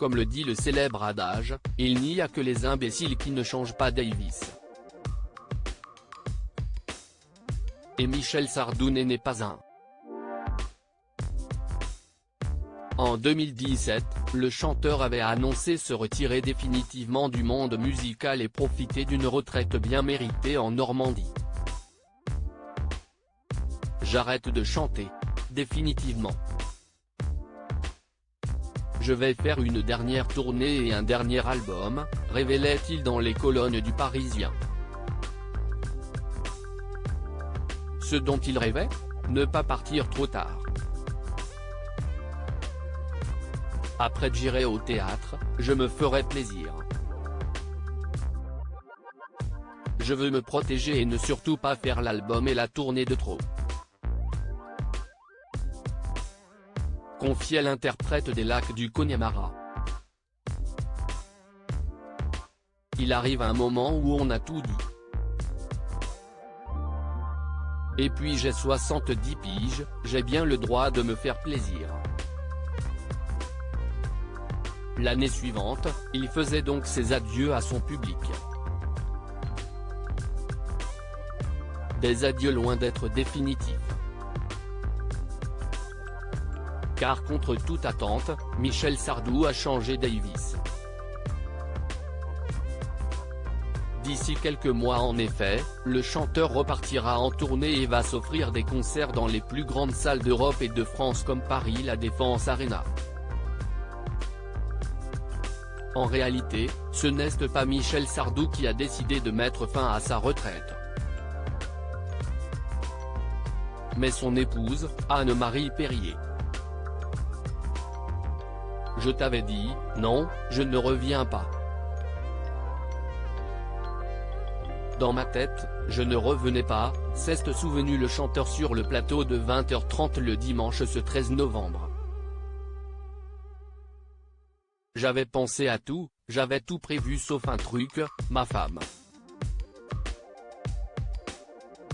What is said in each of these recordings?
comme le dit le célèbre adage, il n'y a que les imbéciles qui ne changent pas Davis. Et Michel Sardou n'est pas un. En 2017, le chanteur avait annoncé se retirer définitivement du monde musical et profiter d'une retraite bien méritée en Normandie. J'arrête de chanter, définitivement. Je vais faire une dernière tournée et un dernier album, révélait-il dans les colonnes du Parisien. Ce dont il rêvait ? Ne pas partir trop tard. Après j'irai au théâtre, je me ferai plaisir. Je veux me protéger et ne surtout pas faire l'album et la tournée de trop. Confiait l'interprète des Lacs du Connemara. Il arrive un moment où on a tout dit. Et puis j'ai 70 piges, j'ai bien le droit de me faire plaisir. L'année suivante, il faisait donc ses adieux à son public. Des adieux loin d'être définitifs. Car contre toute attente, Michel Sardou a changé Davis. D'ici quelques mois en effet, le chanteur repartira en tournée et va s'offrir des concerts dans les plus grandes salles d'Europe et de France comme Paris La Défense Arena. En réalité, ce n'est pas Michel Sardou qui a décidé de mettre fin à sa retraite. Mais son épouse, Anne-Marie Perrier. Je t'avais dit, non, je ne reviens pas. Dans ma tête, je ne revenais pas, s'est souvenu le chanteur sur le plateau de 20h30 le dimanche ce 13 novembre. J'avais pensé à tout, j'avais tout prévu sauf un truc, ma femme.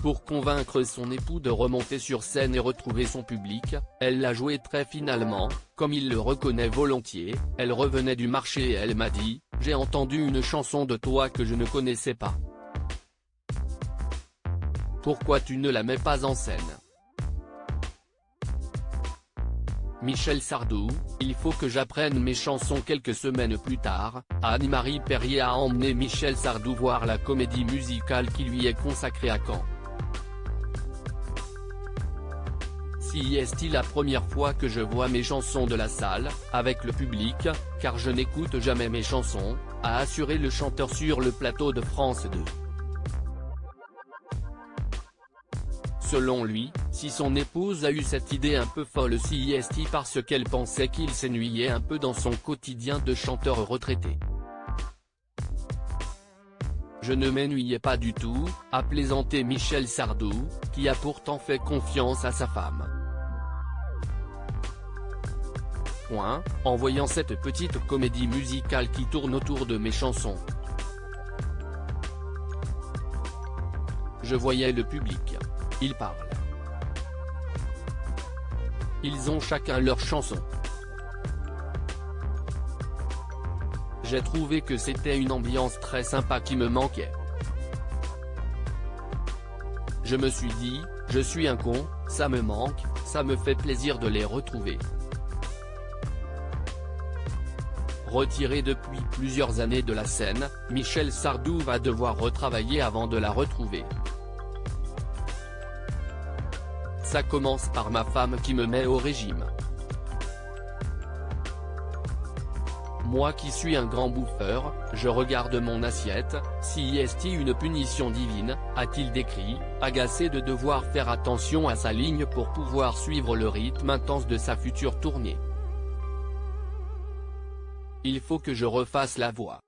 Pour convaincre son époux de remonter sur scène et retrouver son public, elle l'a joué très finalement, comme il le reconnaît volontiers, elle revenait du marché et elle m'a dit, j'ai entendu une chanson de toi que je ne connaissais pas. Pourquoi tu ne la mets pas en scène ? Michel Sardou, il faut que j'apprenne mes chansons. Quelques semaines plus tard, Anne-Marie Perrier a emmené Michel Sardou voir la comédie musicale qui lui est consacrée à Caen. Si est-il la première fois que je vois mes chansons de la salle, avec le public, car je n'écoute jamais mes chansons, a assuré le chanteur sur le plateau de France 2. Selon lui, si son épouse a eu cette idée un peu folle c'est parce qu'elle pensait qu'il s'ennuyait un peu dans son quotidien de chanteur retraité. Je ne m'ennuyais pas du tout, a plaisanté Michel Sardou, qui a pourtant fait confiance à sa femme. En voyant cette petite comédie musicale qui tourne autour de mes chansons. Je voyais le public. Ils parlent. Ils ont chacun leur chanson. J'ai trouvé que c'était une ambiance très sympa qui me manquait. Je me suis dit, je suis un con, ça me manque, ça me fait plaisir de les retrouver. Retiré depuis plusieurs années de la scène, Michel Sardou va devoir retravailler avant de la retrouver. Ça commence par ma femme qui me met au régime. Moi qui suis un grand bouffeur, je regarde mon assiette, si est une punition divine, a-t-il décrit, agacé de devoir faire attention à sa ligne pour pouvoir suivre le rythme intense de sa future tournée. Il faut que je refasse la voix.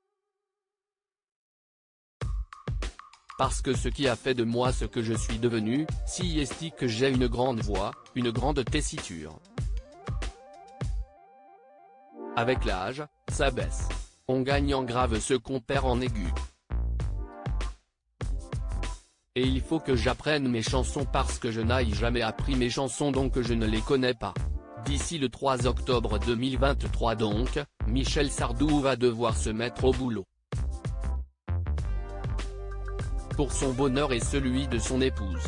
Parce que ce qui a fait de moi ce que je suis devenu, si est que j'ai une grande voix, une grande tessiture. Avec l'âge, ça baisse. On gagne en grave ce qu'on perd en aigu. Et il faut que j'apprenne mes chansons parce que je n'ai jamais appris mes chansons donc je ne les connais pas. D'ici le 3 octobre 2023 donc, Michel Sardou va devoir se mettre au boulot. Pour son bonheur et celui de son épouse.